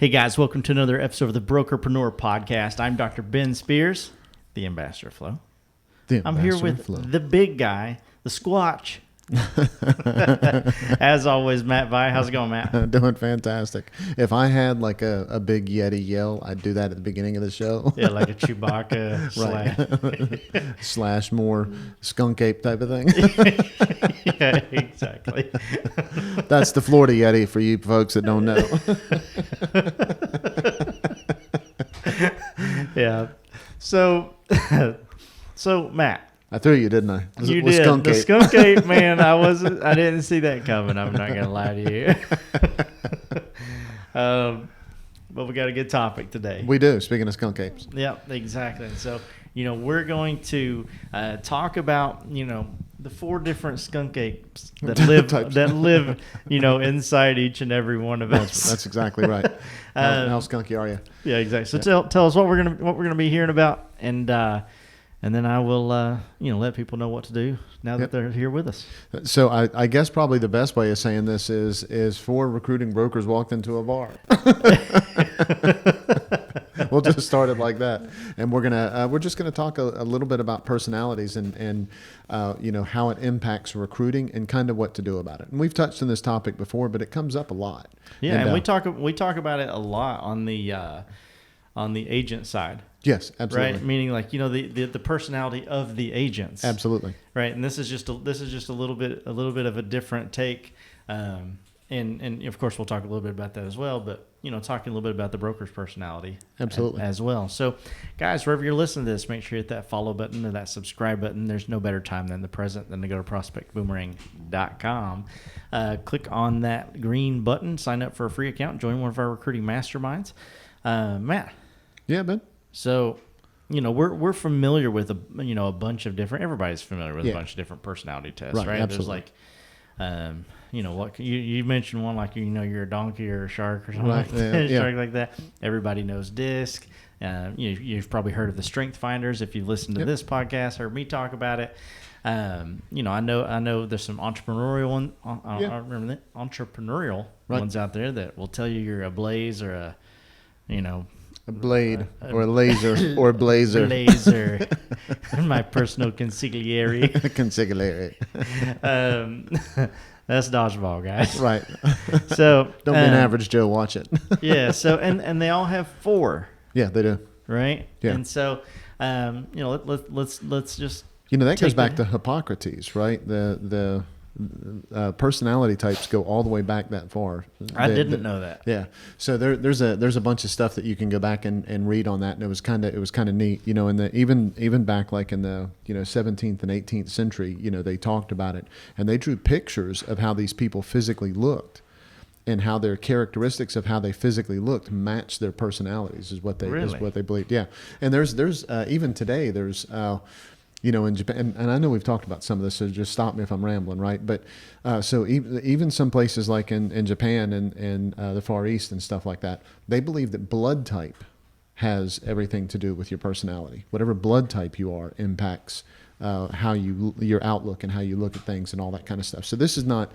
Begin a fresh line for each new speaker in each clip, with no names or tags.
Hey guys, welcome to another episode of the Brokerpreneur podcast. I'm Dr. Ben Spears, the Ambassador Flow. I'm here with the big guy, the Squatch. As always, Matt Vi. How's it going, Matt?
Doing fantastic. If I had like a big Yeti yell, I'd do that at the beginning of the show.
Yeah, like a Chewbacca
slash more skunk ape type of thing.
Yeah, exactly.
That's the Florida Yeti for you folks that don't know.
Yeah. So Matt.
I threw you, didn't I?
You did. Skunk ape. Skunk ape, man. I didn't see that coming. I'm not gonna lie to you. But we got a good topic today.
We do. Speaking of skunk apes.
Yep, exactly. So we're going to talk about the 4 different skunk apes that live inside each and every one of us.
That's exactly right. How skunky are you?
Yeah, exactly. So tell us what we're gonna be hearing about, and then I will, let people know what to do now that they're here with us.
So I guess probably the best way of saying this is 4 recruiting brokers walked into a bar. We'll just start it like that, and we're just gonna talk a little bit about personalities and how it impacts recruiting and kind of what to do about it. And we've touched on this topic before, but it comes up a lot.
Yeah, and we talk about it a lot on the agent side.
Yes, absolutely.
Right, meaning like the personality of the agents.
Absolutely.
Right, and this is just a little bit of a different take, and of course we'll talk a little bit about that as well. But talking a little bit about the broker's personality.
Absolutely.
As well. So, guys, wherever you're listening to this, make sure you hit that follow button or that subscribe button. There's no better time than the present than to go to prospectboomerang.com. Click on that green button, sign up for a free account, join one of our recruiting masterminds. Matt.
Yeah, Ben.
So, we're familiar with a bunch of different. Everybody's familiar with a bunch of different personality tests, right?
Absolutely.
There's like, what you mentioned one like you're a donkey or a shark or something
right.
like that.
Yeah.
Shark like that. Everybody knows DISC. You've probably heard of the strength finders if you've listened to this podcast, heard me talk about it. I know there's some entrepreneurial entrepreneurial ones out there that will tell you you're a blaze or a blade
or a laser or a blazer.
Blazer. My personal consigliere.
Consigliere.
That's dodgeball, guys.
Right.
So
don't be an average Joe. Watch it.
Yeah. So and they all have 4.
Yeah, they do.
Right.
Yeah.
And so let's just
that goes back to Hippocrates, right? The personality types go all the way back that far.
I didn't know that.
Yeah. So there's a bunch of stuff that you can go back and read on that, and it was kind of neat. Even back like in the 17th and 18th century, they talked about it, and they drew pictures of how these people physically looked, and how their characteristics of how they physically looked matched their personalities is what they believed. Yeah. And there's even today there's. In Japan, and I know we've talked about some of this, so just stop me if I'm rambling, right? But so even some places like in Japan and the Far East and stuff like that, they believe that blood type has everything to do with your personality. Whatever blood type you are impacts your outlook and how you look at things and all that kind of stuff. So this is not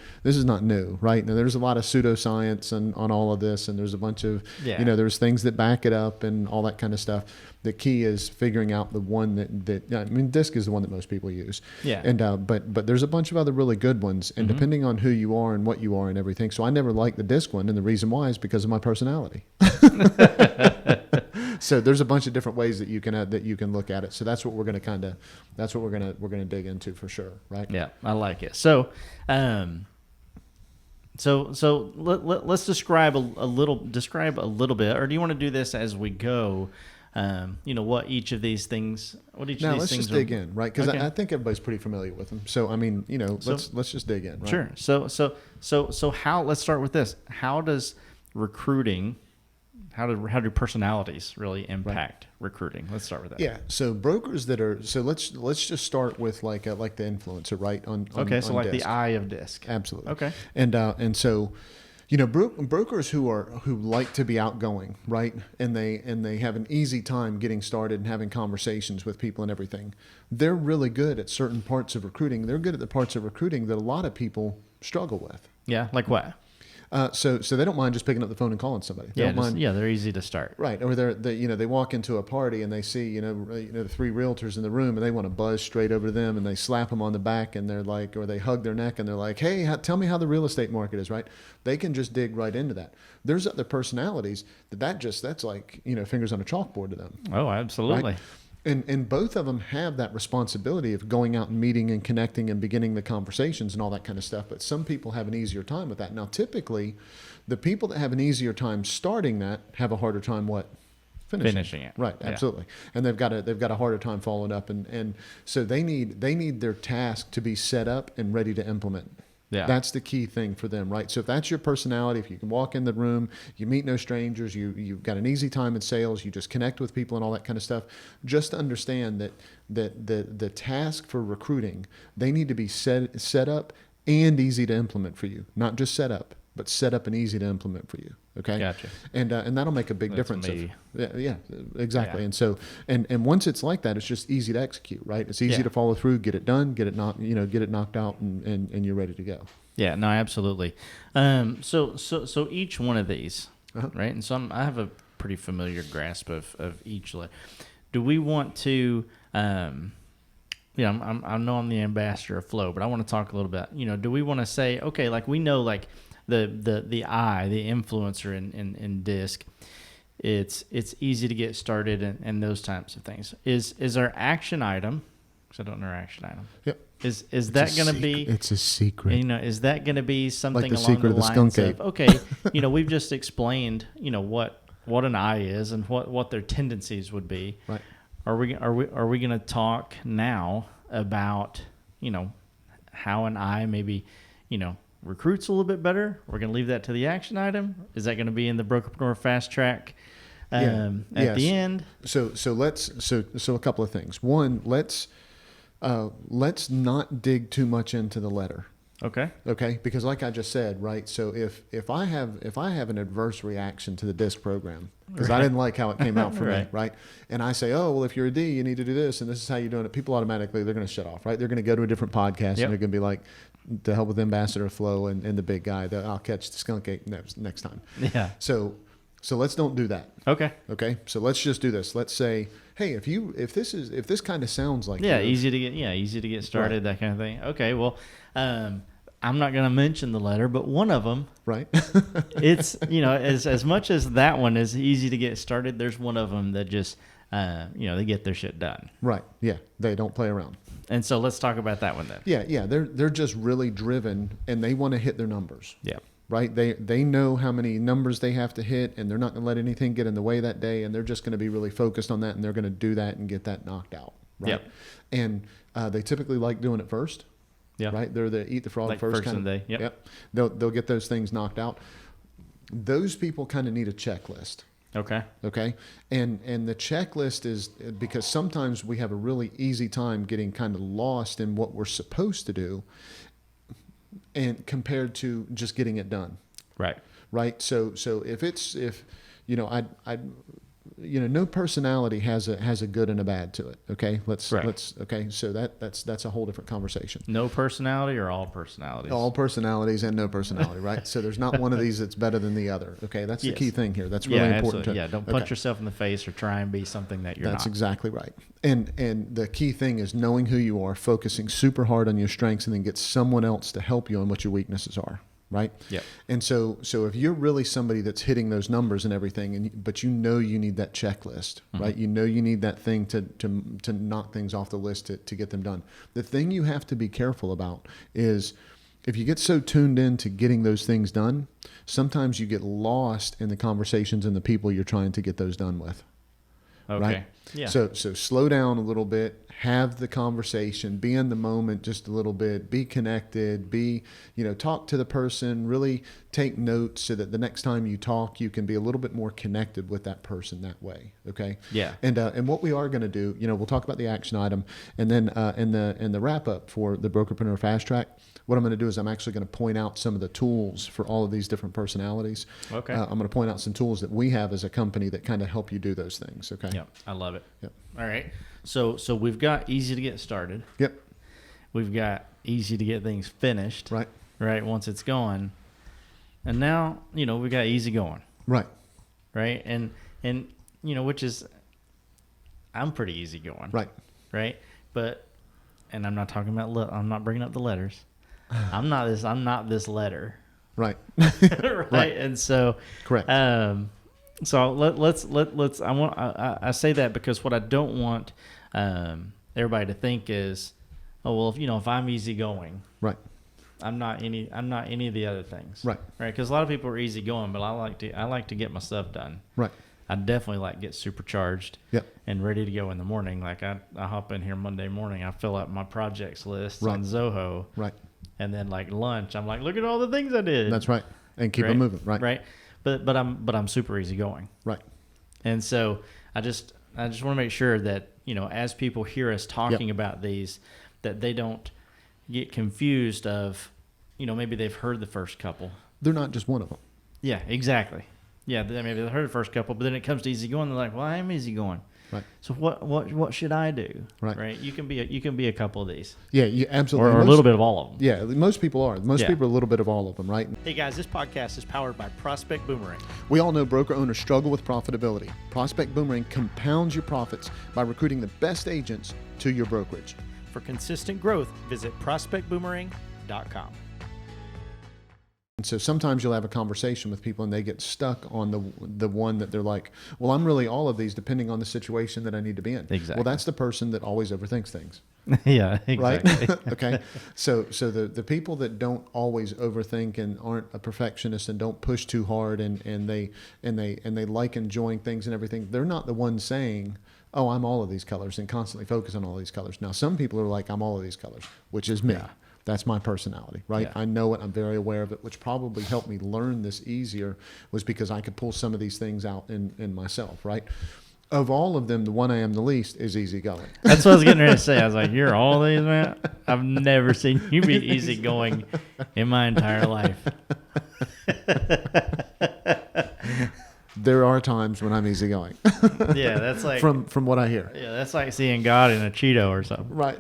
new, right? Now there's a lot of pseudoscience on all of this, and there's a bunch of there's things that back it up and all that kind of stuff. The key is figuring out the one that DISC is the one that most people use.
Yeah.
And but there's a bunch of other really good ones, and depending on who you are and what you are and everything. So I never liked the DISC one, and the reason why is because of my personality. So there's a bunch of different ways that you can look at it. So that's what we're going to dig into for sure, right?
Yeah, I like it. So let's describe a little bit, or do you want to do this as we go? What each of these things.
Let's just dig in, right? Because I think everybody's pretty familiar with them. So I mean, let's just dig in, right?
Sure. So how? Let's start with this. How does recruiting? How do personalities really impact recruiting? Let's start with that.
Yeah. So brokers that are let's just start with like the influencer, right? On
like
DISC.
the eye of DISC.
Absolutely.
Okay.
And so. Brokers who like to be outgoing, right? And they have an easy time getting started and having conversations with people and everything. They're really good at certain parts of recruiting. They're good at the parts of recruiting that a lot of people struggle with.
Yeah, like what?
So they don't mind just picking up the phone and calling somebody. They don't mind.
Yeah, they're easy to start.
Right. Or they walk into a party and they see, the three realtors in the room and they want to buzz straight over to them and they slap them on the back and they're like, or they hug their neck and they're like, hey, tell me how the real estate market is, right? They can just dig right into that. There's other personalities that's like, fingers on a chalkboard to them.
Oh, absolutely.
Right? And both of them have that responsibility of going out and meeting and connecting and beginning the conversations and all that kind of stuff. But some people have an easier time with that. Now, typically, the people that have an easier time starting that have a harder time finishing it. Right, absolutely. And they've got a harder time following up. And so they need their task to be set up and ready to implement. Yeah. That's the key thing for them, right? So if that's your personality, if you can walk in the room, you meet no strangers, you've got an easy time in sales, you just connect with people and all that kind of stuff, just understand that the task for recruiting, they need to be set up and easy to implement for you. Not just set up, but set up and easy to implement for you. Okay.
Gotcha.
And that'll make a big difference. Yeah, exactly. Yeah. And so, and once it's like that, it's just easy to execute, right? It's easy to follow through, get it done, get it knocked out and you're ready to go.
Yeah, no, absolutely. So each one of these, right? And so I have a pretty familiar grasp of each. Do we want to, I know I'm the ambassador of flow, but I want to talk a little bit, do we want to say, okay, like we know, like, the I, the influencer in DISC, it's easy to get started and those types of things. Is our action item, because I don't know our action item. Yep. Is that going to be?
It's a secret.
Is that going to be something
like
along the lines
of
okay, we've just explained, what an I is and what their tendencies would be.
Right.
Are we going to talk now about how an I maybe recruits a little bit better? We're going to leave that to the action item. Is that going to be in the Brokerpreneur Fast Track at the end?
So a couple of things. One, let's not dig too much into the letter.
Okay.
Because like I just said, right. So if I have an adverse reaction to the DISC program because I didn't like how it came out for me, right? And I say, oh well, if you're a D, you need to do this, and this is how you're doing it. People automatically they're going to shut off, right? They're going to go to a different podcast and they're going to be like, to help with Ambassador Flo and the big guy. I'll catch the skunk ape next time.
Yeah.
So let's don't do that.
Okay.
So let's just do this. Let's say, hey, if this kind of sounds like
easy to get started, that kind of thing. Okay. Well, I'm not going to mention the letter, but one of them,
right?
It's as much as that one is easy to get started. There's one of them that just they get their shit done.
Right. Yeah. They don't play around.
And so let's talk about that one then.
Yeah. They're just really driven and they want to hit their numbers.
Yeah.
Right. They know how many numbers they have to hit and they're not going to let anything get in the way that day. And they're just going to be really focused on that and they're going to do that and get that knocked out. Right.
Yep.
And they typically like doing it first.
Yeah.
Right. They're the eat the frog
like
first
kind
of
day. Yep.
Yep. They'll get those things knocked out. Those people kind of need a checklist. Okay. And the checklist is because sometimes we have a really easy time getting kind of lost in what we're supposed to do and compared to just getting it done. Right. So if no personality has a good and a bad to it. Okay. Okay. So that's a whole different conversation.
No personality or all personalities?
All personalities and no personality, right? So there's not one of these that's better than the other. Okay. That's the key thing here. That's really important.
Don't punch yourself in the face or try and be something that you're not.
That's exactly right. And the key thing is knowing who you are, focusing super hard on your strengths, and then get someone else to help you on what your weaknesses are. Right.
Yeah.
And so if you're really somebody that's hitting those numbers and everything, but you need that checklist, right? You need that thing to knock things off the list to get them done. The thing you have to be careful about is if you get so tuned in to getting those things done, sometimes you get lost in the conversations and the people you're trying to get those done with.
Okay.
Right?
Yeah.
So slow down a little bit, have the conversation, be in the moment just a little bit, be connected, talk to the person, really take notes so that the next time you talk, you can be a little bit more connected with that person that way. Okay.
Yeah.
And what we are going to do, we'll talk about the action item and then in the wrap up for the Brokerpreneur Fast Track, what I'm going to do is I'm actually going to point out some of the tools for all of these different personalities.
Okay.
I'm going to point out some tools that we have as a company that kind of help you do those things. Okay.
Yeah. I love it.
Yep.
All right. So we've got easy to get started.
Yep.
We've got easy to get things finished.
Right.
Once it's going. And now, we got easygoing,
Right.
right? And which is, I'm pretty easygoing,
Right.
right? But, and I'm not talking about, I'm not bringing up the letters. I'm not this letter.
Right.
Right. And so,
Correct.
So let's I say that because what I don't want everybody to think is, oh well, if I'm easygoing,
Right.
I'm not any of the other things,
Right.
Because a lot of people are easygoing, but I like to get my stuff done.
Right.
I definitely like get supercharged,
Yep.
and ready to go in the morning. Like I hop in here Monday morning, I fill out my projects list
Right.
on Zoho,
Right.
and then like lunch, I'm like, look at all the things I did.
That's right. And keep it
Right?
moving. Right.
Right. But I'm super easygoing.
Right.
And so I just want to make sure that, as people hear us talking about these, that they don't get confused of, maybe they've heard the first couple.
They're not just one of them.
Yeah, exactly. Yeah, maybe they've heard the first couple, but then it comes to easygoing, they're like, well, I am easygoing.
Right.
So what should I do?
Right.
You can be a couple of these.
Yeah, you absolutely.
Or a little bit of all of them.
Yeah, most people are. Most people are a little bit of all of them, right?
Hey guys, this podcast is powered by Prospect Boomerang.
We all know broker owners struggle with profitability. Prospect Boomerang compounds your profits by recruiting the best agents to your brokerage.
For consistent growth, visit prospectboomerang.com.
And so sometimes you'll have a conversation with people and they get stuck on the one that they're like, well, I'm really all of these depending on the situation that I need to be in.
Exactly.
Well, that's the person that always overthinks things.
Yeah, exactly.
Right? Okay. So the people that don't always overthink and aren't a perfectionist and don't push too hard and they like enjoying things and everything, they're not the ones saying, oh, I'm all of these colors and constantly focus on all these colors. Now, some people are like, I'm all of these colors, which is me.
Yeah.
That's my personality, right?
Yeah.
I know it. I'm very aware of it, which probably helped me learn this easier was because I could pull some of these things out in myself, right? Of all of them, the one I am the least is easygoing.
That's what I was getting ready to say. I was like, you're all these, man? I've never seen you be easygoing in my entire life.
There are times when I'm easygoing.
Yeah, that's like
from what I hear.
Yeah, that's like seeing God in a Cheeto or something.
Right.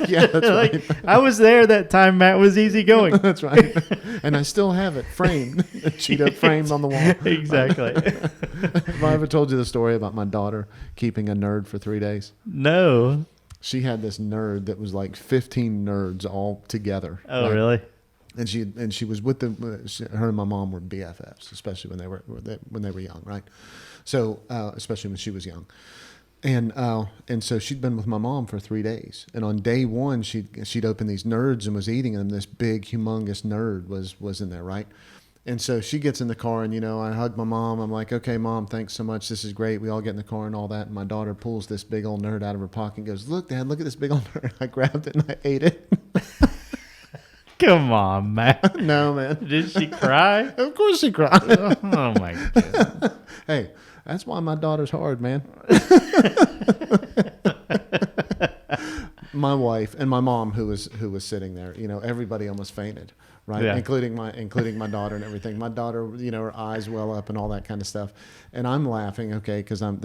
Yeah, that's
Like,
right.
I was there that time Matt was easygoing.
That's right. And I still have it framed, Cheeto framed on the wall.
Exactly.
Have I ever told you the story about my daughter keeping a nerd for 3 days?
No.
She had this nerd that was like 15 nerds all together.
Oh,
right?
really?
And she was with them. Her and my mom were BFFs, especially when they were young, right? So especially when she was young, and so she'd been with my mom for 3 days. And on day one, she'd opened these nerds and was eating them. This big, humongous nerd was in there, right? And so she gets in the car, and I hug my mom. I'm like, okay, Mom, thanks so much. This is great. We all get in the car and all that. And my daughter pulls this big old nerd out of her pocket and goes, "Look, Dad, look at this big old nerd." I grabbed it and I ate it.
Come on, Matt.
No, man.
Did she cry?
Of course she cried.
Oh my goodness.
Hey, that's why my daughter's hard, man. My wife and my mom, who was sitting there, everybody almost fainted, right?
Yeah.
Including my daughter and everything. My daughter, her eyes well up and all that kind of stuff, and I'm laughing, okay, because I'm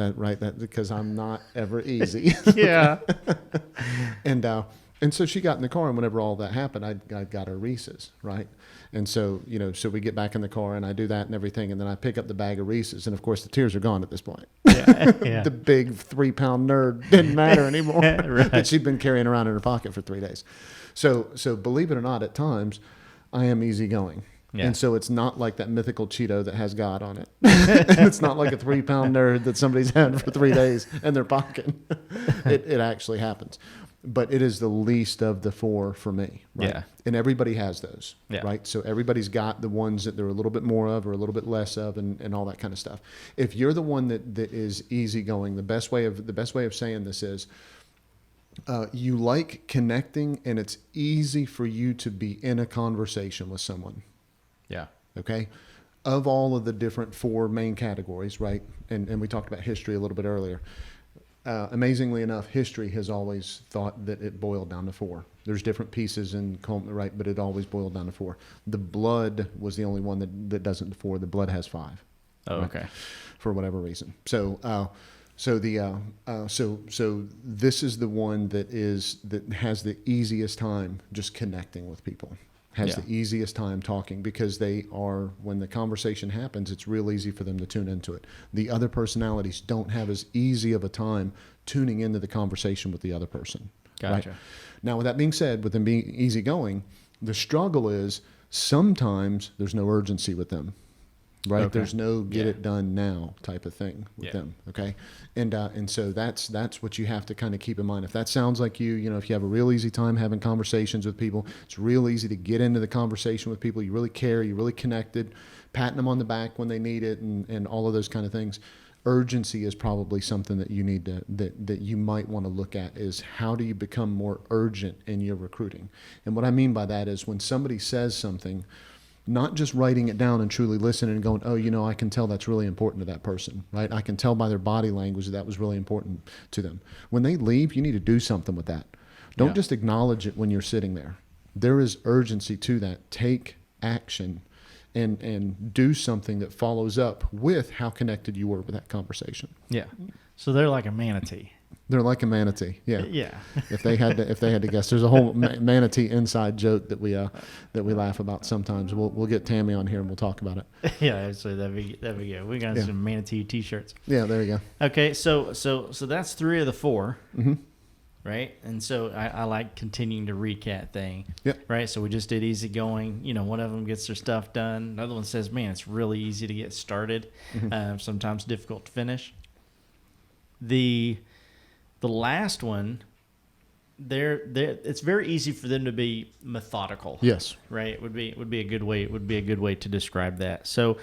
not ever easy.
Yeah.
And so she got in the car, and whenever all that happened, I got her Reese's, right? And so, so we get back in the car, and I do that and everything, and then I pick up the bag of Reese's, and of course the tears are gone at this point.
Yeah.
The big 3-pound nerd didn't matter anymore.
Right.
That she'd been carrying around in her pocket for 3 days. So believe it or not, at times I am easygoing.
Yeah.
And so it's not like that mythical Cheeto that has God on it. And it's not like a 3-pound nerd that somebody's had for 3 days in their pocket. It actually happens. But it is the least of the four for me, right?
Yeah.
And everybody has those,
Yeah.
right? So everybody's got the ones that they're a little bit more of or a little bit less of and all that kind of stuff. If you're the one that is easygoing, the best way of saying this is you like connecting, and it's easy for you to be in a conversation with someone.
Yeah.
Okay. Of all of the different four main categories, right? And we talked about history a little bit earlier. Amazingly enough, history has always thought that it boiled down to four. There's different pieces right, but it always boiled down to four. The blood was the only one that doesn't to four. The blood has five.
Oh,
right?
okay.
For whatever reason. So this is the one that has the easiest time just connecting with people. has the easiest time talking because when the conversation happens, it's real easy for them to tune into it. The other personalities don't have as easy of a time tuning into the conversation with the other person.
Gotcha.
Right? Now, with that being said, with them being easygoing, the struggle is sometimes there's no urgency with them. Right. Okay. There's no get it done now type of thing with them. Okay. And so that's what you have to kind of keep in mind. If that sounds like if you have a real easy time having conversations with people, it's real easy to get into the conversation with people. You really care, you're really connected, patting them on the back when they need it and all of those kind of things. Urgency is probably something that you need that you might want to look at is how do you become more urgent in your recruiting? And what I mean by that is when somebody says something, not just writing it down and truly listening and going, oh, I can tell that's really important to that person, right? I can tell by their body language that was really important to them. When they leave, you need to do something with that. Don't just acknowledge it when you're sitting there. There is urgency to that. Take action and do something that follows up with how connected you were with that conversation.
Yeah. So they're like a manatee.
They're like a manatee. Yeah.
Yeah.
If they had to guess, there's a whole manatee inside joke that we laugh about sometimes. We'll get Tammy on here and we'll talk about it.
Yeah, actually that'd be good. We got some manatee t-shirts.
Yeah, there you go.
Okay, so that's 3 of the 4. Mm-hmm. Right? And so I like continuing to recap thing.
Yep.
Right? So we just did easygoing. One of them gets their stuff done. Another one says, man, it's really easy to get started. Mm-hmm. Sometimes difficult to finish. The last one, it's very easy for them to be methodical.
Yes.
Right? Would be a good way. It would be a good way to describe that. So,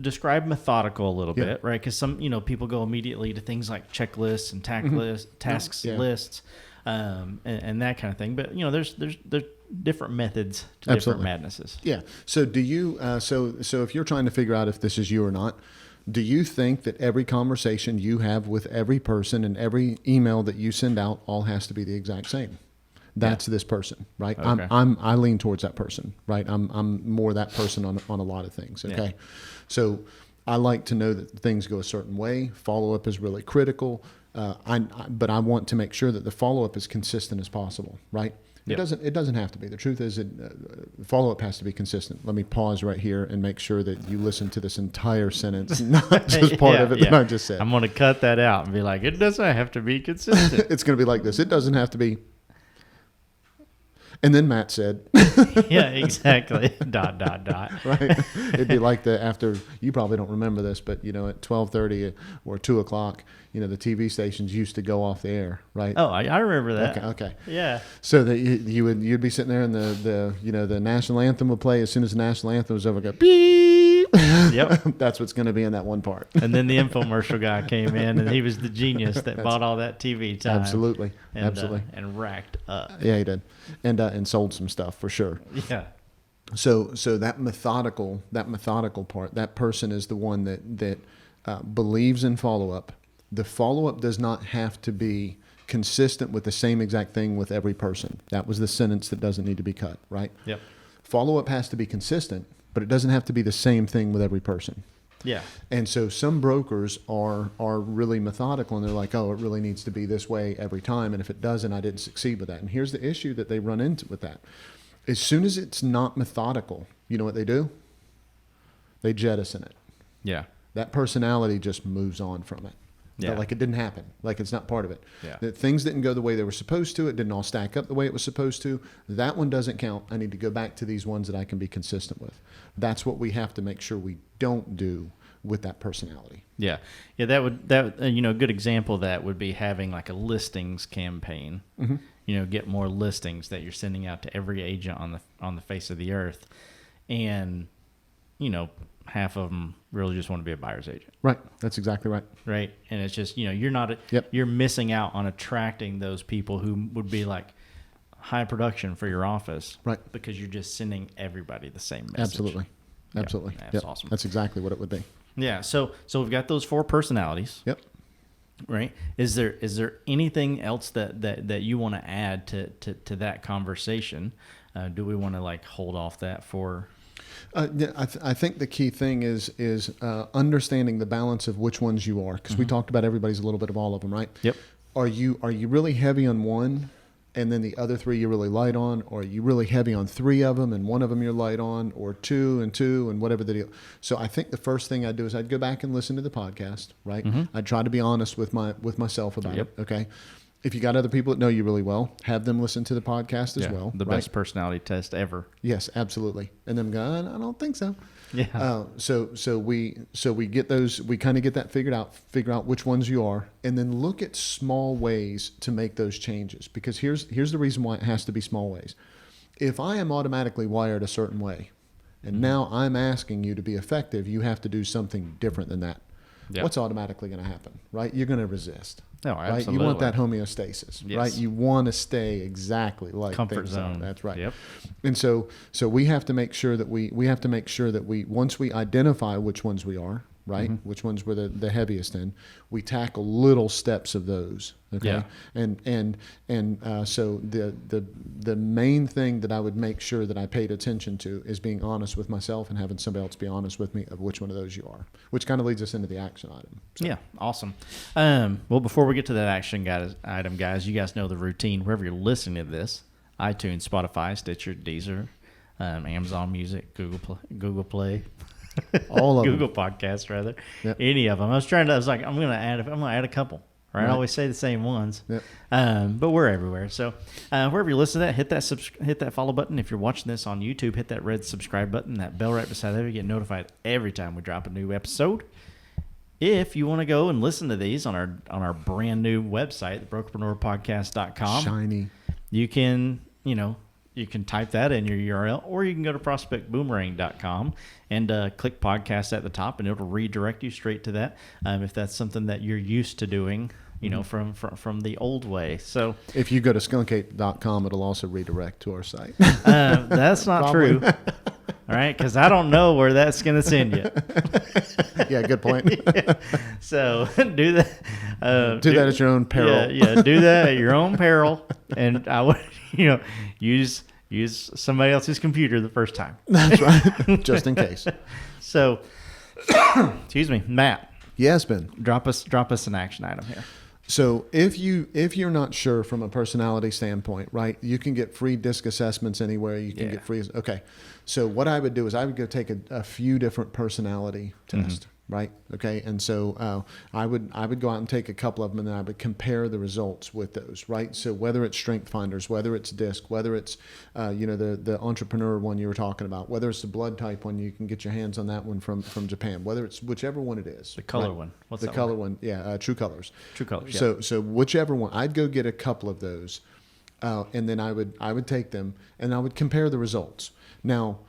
describe methodical a little bit, right? Because some, people go immediately to things like checklists and tasks lists, and that kind of thing. But there's different methods to different madnesses.
Yeah. So do you? So if you're trying to figure out if this is you or not, do you think that every conversation you have with every person and every email that you send out all has to be the exact same? That's this person, right? Okay. I lean towards that person, right? I'm more that person on a lot of things. Okay. Yeah. So I like to know that things go a certain way. Follow-up is really critical. But I want to make sure that the follow-up is consistent as possible, right? Yep. It doesn't have to be. The truth is follow-up has to be consistent. Let me pause right here and make sure that you listen to this entire sentence, not just part of it that I just said.
I'm going to cut that out and be like, it doesn't have to be consistent.
It's going to be like this. It doesn't have to be. And then Matt said.
Yeah, exactly. ...
Right. It'd be like after, you probably don't remember this, but, at 12:30 or 2 o'clock, the TV stations used to go off the air, right?
Oh, I remember that.
Okay.
Yeah.
So that you'd be sitting there and the national anthem would play. As soon as the national anthem was over, go beep. Yep. That's what's going to be in that one part.
And then the infomercial guy came in, and he was the genius that bought all that TV time.
Absolutely.
And racked up.
Yeah, he did. And sold some stuff for sure.
Yeah.
So that methodical part, that person is the one that believes in follow-up. The follow-up does not have to be consistent with the same exact thing with every person. That was the sentence that doesn't need to be cut, right?
Yep.
Follow-up has to be consistent, but it doesn't have to be the same thing with every person.
Yeah.
And so some brokers are really methodical, and they're like, oh, it really needs to be this way every time. And if it doesn't, I didn't succeed with that. And here's the issue that they run into with that. As soon as it's not methodical, you know what they do? They jettison it.
Yeah.
That personality just moves on from it.
Yeah.
Like it didn't happen. Like it's not part of it.
Yeah.
That things didn't go the way they were supposed to. It didn't all stack up the way it was supposed to. That one doesn't count. I need to go back to these ones that I can be consistent with. That's what we have to make sure we don't do with that personality.
Yeah. Yeah. That a good example of that would be having like a listings campaign. Mm-hmm. Get more listings that you're sending out to every agent on the face of the earth, and half of them really just want to be a buyer's agent.
Right. That's exactly right.
Right. And it's just, you're missing out on attracting those people who would be like high production for your office.
Right.
Because you're just sending everybody the same message.
Absolutely.
Yeah, that's awesome.
That's exactly what it would be.
Yeah. So we've got those 4 personalities.
Yep.
Right. Is there anything else that you want to add to that conversation? Do we want to like hold off that for?
I think the key thing is understanding the balance of which ones you are, because we talked about everybody's a little bit of all of them, right?
Yep.
Are you really heavy on one and then the other 3 you're really light on, or you really heavy on 3 of them and one of them you're light on, or 2 and 2 and whatever the deal. So I think the first thing I'd do is I'd go back and listen to the podcast, right? I'd try to be honest with myself about it. Okay. If you got other people that know you really well, have them listen to the podcast as well.
The best personality test ever.
Yes, absolutely. And them going, I don't think so.
Yeah.
So we get those. We kind of get that figured out. Figure out which ones you are, and then look at small ways to make those changes. Because here's the reason why it has to be small ways. If I am automatically wired a certain way, and now I'm asking you to be effective, you have to do something different than that. Yep. What's automatically going to happen, right? You're going to resist.
No, absolutely.
Right? You want that homeostasis,
yes.
right? You want to stay exactly like
comfort zone.
That's right.
Yep.
And so we have to make sure that we have to make sure that once we identify which ones we are, right? Which ones we're the heaviest in, we tackle little steps of those. Okay. Yeah. So the main thing that I would make sure that I paid attention to is being honest with myself and having somebody else be honest with me of which one of those you are, which kind of leads us into the action item. So.
Yeah. Awesome. Well, before we get to that action item, guys, you guys know the routine. Wherever you're listening to this, iTunes, Spotify, Stitcher, Deezer, Amazon Music, Google Play.
All of
Google
them.
Podcasts, rather.
Yep.
Any of them. I was like, I'm gonna add a couple. Right? I always say the same ones.
Yep.
But we're everywhere. So wherever you listen to that, hit that follow button. If you're watching this on YouTube, hit that red subscribe button, that bell right beside there. You get notified every time we drop a new episode. If you want to go and listen to these on our brand new website, brokerpreneurpodcast.com,
shiny,
you can type that in your URL, or you can go to prospectboomerang.com and click podcast at the top, and it'll redirect you straight to that. If that's something that you're used to doing, from the old way. So
if you go to skunkate.com, it'll also redirect to our site.
That's not true. All right, because I don't know where that's going to send you.
Yeah, good point.
Yeah. So do that.
Do that at your own peril.
Yeah, do that at your own peril, and I would, use somebody else's computer the first time.
That's right, just in case.
So, excuse me, Matt.
Yes, Ben.
Drop us an action item here.
So if you're not sure from a personality standpoint, right, you can get free disc assessments anywhere. You can get free. Okay. So what I would do is I would go take a few different personality tests, right? Okay. And so I would go out and take a couple of them, and then I would compare the results with those, right? So whether it's Strength Finders, whether it's DISC, whether it's the entrepreneur one you were talking about, whether it's the blood type one, you can get your hands on that one from Japan, whether it's whichever one it is.
The color one. What's
the
that
color one? Yeah, True Colors.
True Colors. Yeah.
So whichever one, I'd go get a couple of those, and then I would take them and I would compare the results. Now,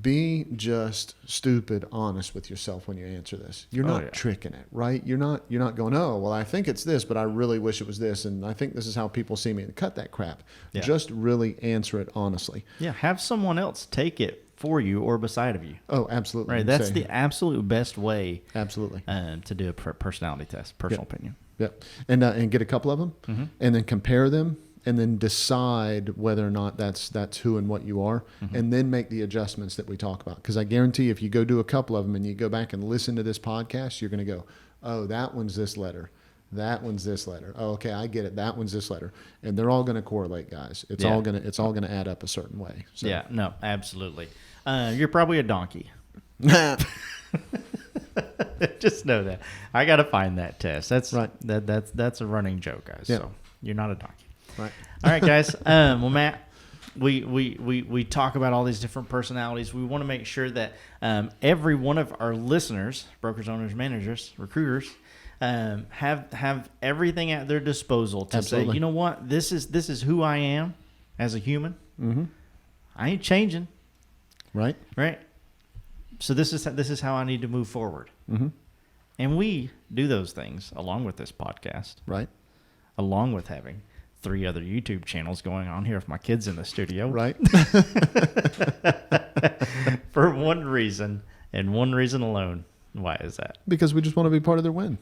be just stupid honest with yourself when you answer this. You're not tricking it, right? You're not going, oh, well, I think it's this, but I really wish it was this, and I think this is how people see me. And cut that crap. Yeah. Just really answer it honestly.
Yeah, have someone else take it for you or beside of you.
Oh, absolutely.
Right, that's the absolute best way.
Absolutely.
To do a personality test, personal opinion.
Yep. And get a couple of them, and then compare them. And then decide whether or not that's who and what you are, and then make the adjustments that we talk about. Because I guarantee if you go do a couple of them and you go back and listen to this podcast, you're going to go, oh, that one's this letter. That one's this letter. Oh, okay, I get it. That one's this letter. And they're all going to correst, guys. It's all going to add up a certain way. So.
Yeah, no, absolutely. You're probably a donkey. Just know that. I got to find that test. That's right. That's a running joke, guys. Yeah. So you're not a donkey.
Right.
All right, guys. Well, Matt, we talk about all these different personalities. We want to make sure that every one of our listeners, brokers, owners, managers, recruiters, have everything at their disposal to say, you know what, this is who I am as a human. Mm-hmm. I ain't changing.
Right.
Right. So this is how I need to move forward.
Mm-hmm.
And we do those things along with this podcast.
Right.
Along with having 3 other YouTube channels going on here with my kids in the studio.
Right.
For one reason and one reason alone. Why is that?
Because we just want to be part of their win.